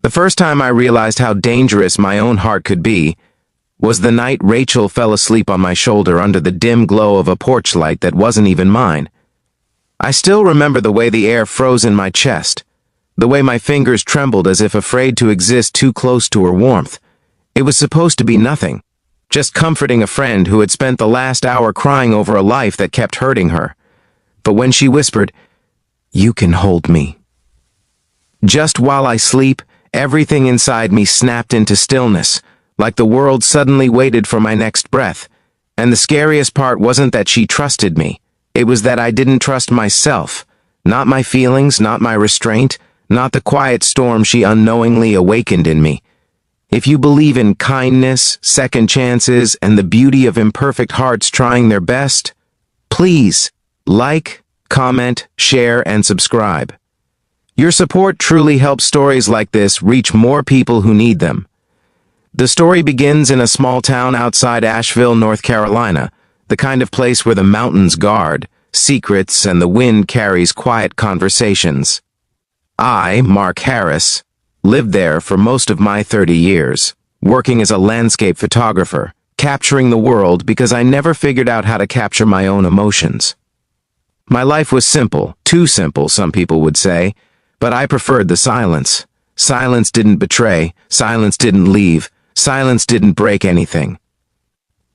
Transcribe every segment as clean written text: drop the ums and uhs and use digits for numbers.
The first time I realized how dangerous my own heart could be was the night Rachel fell asleep on my shoulder under the dim glow of a porch light that wasn't even mine. I still remember the way the air froze in my chest, the way my fingers trembled as if afraid to exist too close to her warmth. It was supposed to be nothing, just comforting a friend who had spent the last hour crying over a life that kept hurting her. But when she whispered, "You can hold me," just while I sleep, everything inside me snapped into stillness, like the world suddenly waited for my next breath. And the scariest part wasn't that she trusted me. It was that I didn't trust myself. Not my feelings, not my restraint, not the quiet storm she unknowingly awakened in me. If you believe in kindness, second chances, and the beauty of imperfect hearts trying their best, please like, comment, share, and subscribe. Your support truly helps stories like this reach more people who need them. The story begins in a small town outside Asheville, North Carolina, the kind of place where the mountains guard secrets and the wind carries quiet conversations. I, Mark Harris, lived there for most of my 30 years, working as a landscape photographer, capturing the world because I never figured out how to capture my own emotions. My life was simple, too simple, some people would say, but I preferred the silence. Silence didn't betray, silence didn't leave, silence didn't break anything.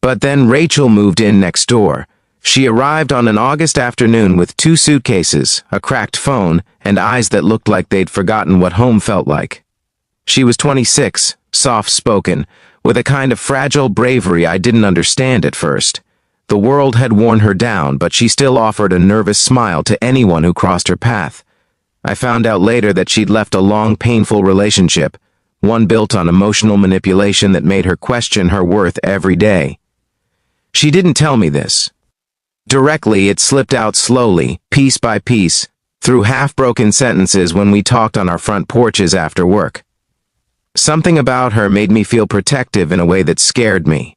But then Rachel moved in next door. She arrived on an August afternoon with 2 suitcases, a cracked phone, and eyes that looked like they'd forgotten what home felt like. She was 26, soft-spoken, with a kind of fragile bravery I didn't understand at first. The world had worn her down, but she still offered a nervous smile to anyone who crossed her path. I found out later that she'd left a long, painful relationship, one built on emotional manipulation that made her question her worth every day. She didn't tell me this. Directly, it slipped out slowly, piece by piece, through half-broken sentences when we talked on our front porches after work. Something about her made me feel protective in a way that scared me.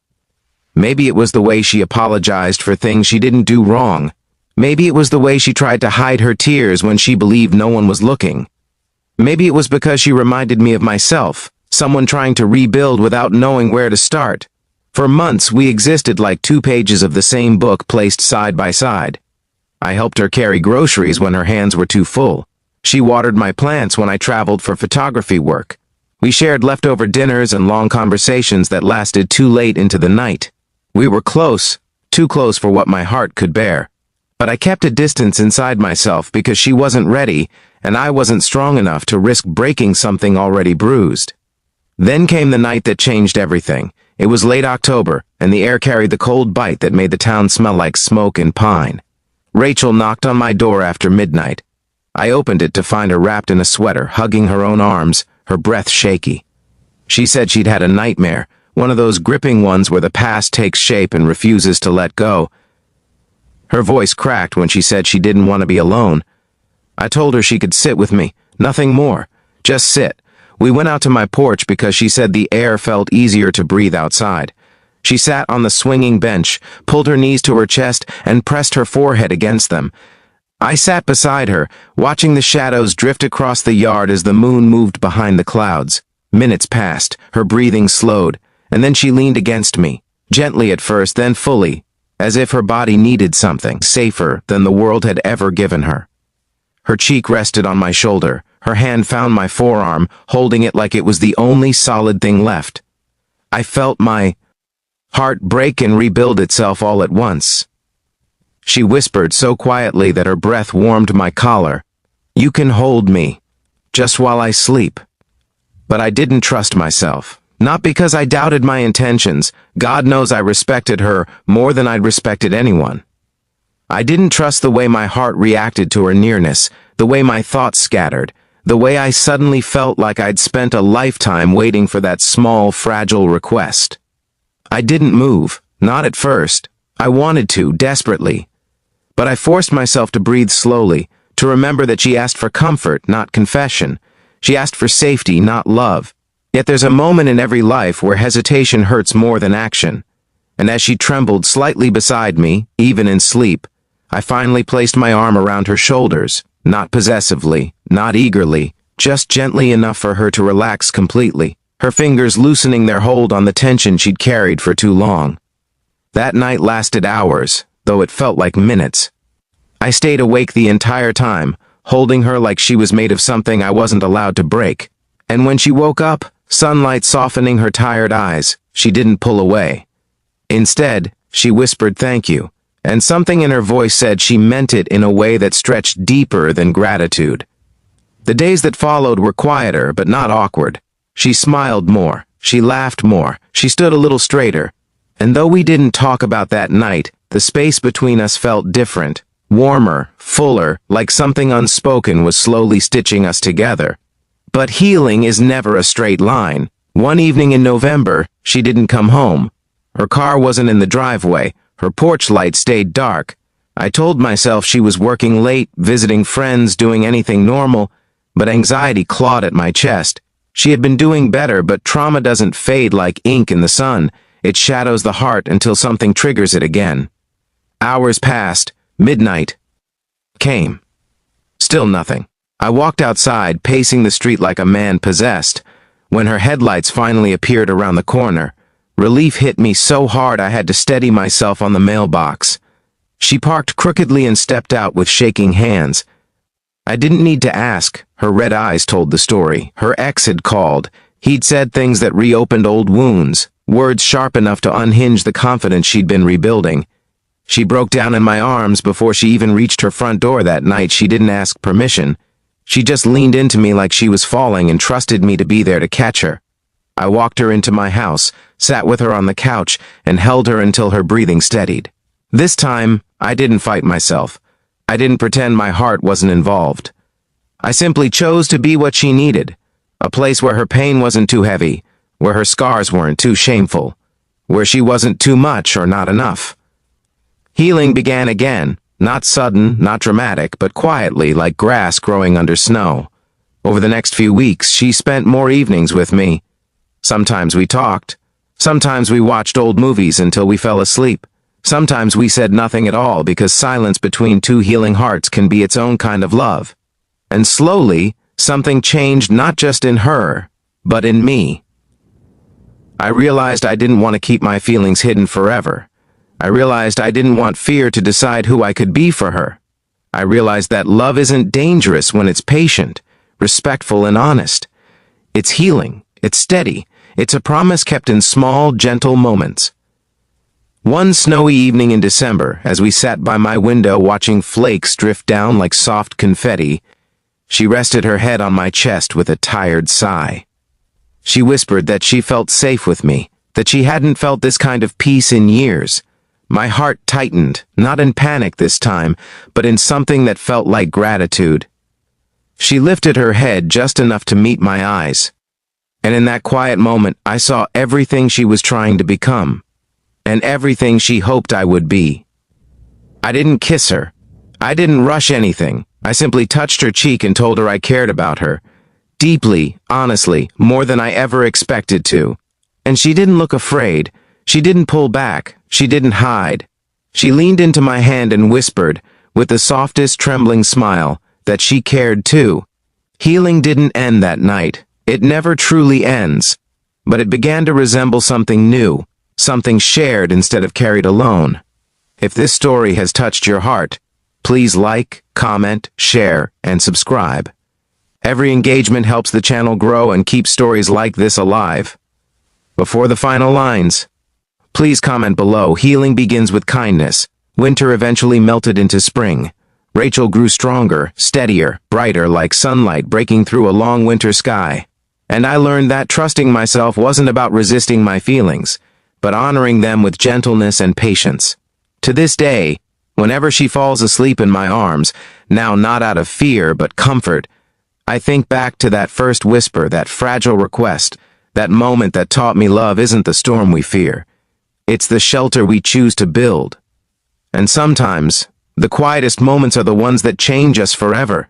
Maybe it was the way she apologized for things she didn't do wrong. Maybe it was the way she tried to hide her tears when she believed no one was looking. Maybe it was because she reminded me of myself, someone trying to rebuild without knowing where to start. For months, we existed like 2 pages of the same book placed side by side. I helped her carry groceries when her hands were too full. She watered my plants when I traveled for photography work. We shared leftover dinners and long conversations that lasted too late into the night. We were close, too close for what my heart could bear. But I kept a distance inside myself because she wasn't ready, and I wasn't strong enough to risk breaking something already bruised. Then came the night that changed everything. It was late October, and the air carried the cold bite that made the town smell like smoke and pine. Rachel knocked on my door after midnight. I opened it to find her wrapped in a sweater, hugging her own arms, her breath shaky. She said she'd had a nightmare, one of those gripping ones where the past takes shape and refuses to let go. Her voice cracked when she said she didn't want to be alone. I told her she could sit with me, nothing more, just sit. We went out to my porch because she said the air felt easier to breathe outside. She sat on the swinging bench, pulled her knees to her chest, and pressed her forehead against them. I sat beside her, watching the shadows drift across the yard as the moon moved behind the clouds. Minutes passed, her breathing slowed, and then she leaned against me, gently at first, then fully, as if her body needed something safer than the world had ever given her. Her cheek rested on my shoulder, her hand found my forearm, holding it like it was the only solid thing left. I felt my heart break and rebuild itself all at once. She whispered so quietly that her breath warmed my collar, "You can hold me, just while I sleep." But I didn't trust myself. Not because I doubted my intentions. God knows I respected her more than I'd respected anyone. I didn't trust the way my heart reacted to her nearness, the way my thoughts scattered, the way I suddenly felt like I'd spent a lifetime waiting for that small, fragile request. I didn't move, not at first. I wanted to, desperately. But I forced myself to breathe slowly, to remember that she asked for comfort, not confession. She asked for safety, not love. Yet there's a moment in every life where hesitation hurts more than action. And as she trembled slightly beside me, even in sleep, I finally placed my arm around her shoulders, not possessively, not eagerly, just gently enough for her to relax completely, her fingers loosening their hold on the tension she'd carried for too long. That night lasted hours, though it felt like minutes. I stayed awake the entire time, holding her like she was made of something I wasn't allowed to break. And when she woke up, sunlight softening her tired eyes, she didn't pull away. Instead, she whispered thank you, and something in her voice said she meant it in a way that stretched deeper than gratitude. The days that followed were quieter, but not awkward. She smiled more, she laughed more, she stood a little straighter. And though we didn't talk about that night, the space between us felt different, warmer, fuller, like something unspoken was slowly stitching us together. But healing is never a straight line. One evening in November, she didn't come home. Her car wasn't in the driveway, her porch light stayed dark. I told myself she was working late, visiting friends, doing anything normal, but anxiety clawed at my chest. She had been doing better, but trauma doesn't fade like ink in the sun. It shadows the heart until something triggers it again. Hours passed. Midnight came. Still nothing. I walked outside, pacing the street like a man possessed. When her headlights finally appeared around the corner, relief hit me so hard I had to steady myself on the mailbox. She parked crookedly and stepped out with shaking hands. I didn't need to ask. Her red eyes told the story. Her ex had called. He'd said things that reopened old wounds, words sharp enough to unhinge the confidence she'd been rebuilding. She broke down in my arms before she even reached her front door that night. She didn't ask permission. She just leaned into me like she was falling and trusted me to be there to catch her. I walked her into my house, sat with her on the couch, and held her until her breathing steadied. This time, I didn't fight myself. I didn't pretend my heart wasn't involved. I simply chose to be what she needed, a place where her pain wasn't too heavy, where her scars weren't too shameful, where she wasn't too much or not enough. Healing began again, not sudden, not dramatic, but quietly like grass growing under snow. Over the next few weeks, she spent more evenings with me. Sometimes we talked. Sometimes we watched old movies until we fell asleep. Sometimes we said nothing at all because silence between two healing hearts can be its own kind of love. And slowly, something changed not just in her, but in me. I realized I didn't want to keep my feelings hidden forever. I realized I didn't want fear to decide who I could be for her. I realized that love isn't dangerous when it's patient, respectful, and honest. It's healing, it's steady, it's a promise kept in small, gentle moments. One snowy evening in December, as we sat by my window watching flakes drift down like soft confetti, she rested her head on my chest with a tired sigh. She whispered that she felt safe with me, that she hadn't felt this kind of peace in years. My heart tightened, not in panic this time, but in something that felt like gratitude. She lifted her head just enough to meet my eyes. And in that quiet moment, I saw everything she was trying to become, and everything she hoped I would be. I didn't kiss her. I didn't rush anything. I simply touched her cheek and told her I cared about her. Deeply, honestly, more than I ever expected to. And she didn't look afraid. She didn't pull back. She didn't hide. She leaned into my hand and whispered, with the softest trembling smile, that she cared too. Healing didn't end that night. It never truly ends. But it began to resemble something new, something shared instead of carried alone. If this story has touched your heart, please like, comment, share, and subscribe. Every engagement helps the channel grow and keep stories like this alive. Before the final lines, please comment below. Healing begins with kindness. Winter eventually melted into spring. Rachel grew stronger, steadier, brighter like sunlight breaking through a long winter sky. And I learned that trusting myself wasn't about resisting my feelings, but honoring them with gentleness and patience. To this day, whenever she falls asleep in my arms, now not out of fear but comfort, I think back to that first whisper, that fragile request, that moment that taught me love isn't the storm we fear. It's the shelter we choose to build. And sometimes, the quietest moments are the ones that change us forever.